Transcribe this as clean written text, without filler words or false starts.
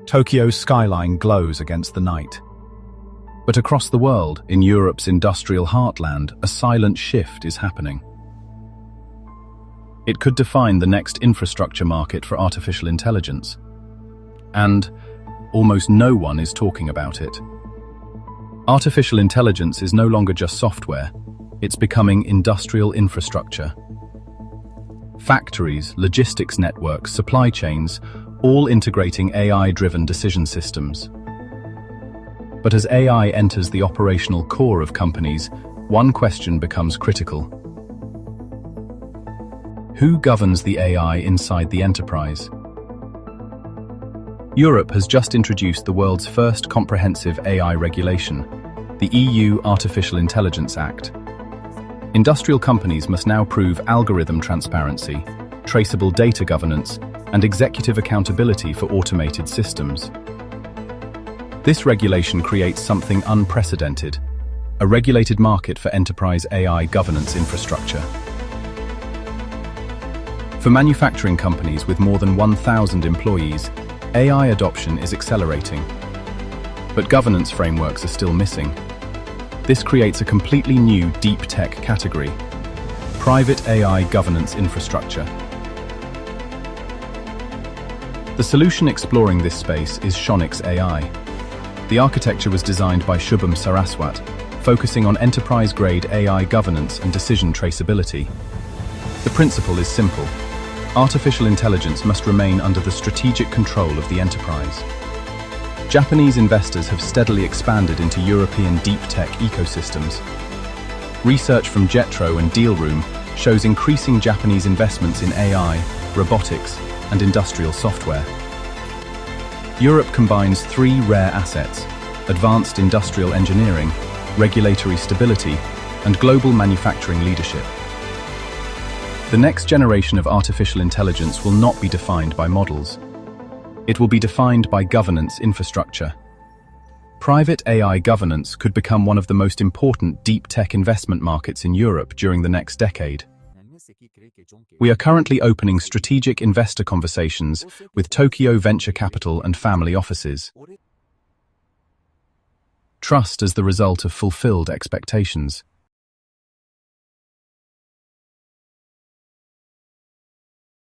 Tokyo's skyline glows against the night. But across the world, in Europe's industrial heartland, a silent shift is happening. It could define the next infrastructure market for artificial intelligence. And almost no one is talking about it. Artificial intelligence is no longer just software, it's becoming industrial infrastructure. Factories, logistics networks, supply chains, all integrating AI-driven decision systems. But as AI enters the operational core of companies, one question becomes critical. Who governs the AI inside the enterprise? Europe has just introduced the world's first comprehensive AI regulation, the EU Artificial Intelligence Act. Industrial companies must now prove algorithm transparency, traceable data governance, and executive accountability for automated systems. This regulation creates something unprecedented, a regulated market for enterprise AI governance infrastructure. For manufacturing companies with more than 1,000 employees, AI adoption is accelerating. But governance frameworks are still missing. This creates a completely new deep tech category: private AI governance infrastructure. The solution exploring this space is Shonix AI. The architecture was designed by Shubham Saraswat, focusing on enterprise-grade AI governance and decision traceability. The principle is simple. Artificial intelligence must remain under the strategic control of the enterprise. Japanese investors have steadily expanded into European deep tech ecosystems. Research from Jetro and Dealroom shows increasing Japanese investments in AI, robotics, and industrial software. Europe combines three rare assets: advanced industrial engineering, regulatory stability, and global manufacturing leadership. The next generation of artificial intelligence will not be defined by models. It will be defined by governance infrastructure. Private AI governance could become one of the most important deep tech investment markets in Europe during the next decade. We are currently opening strategic investor conversations with Tokyo venture capital and family offices. Trust as the result of fulfilled expectations.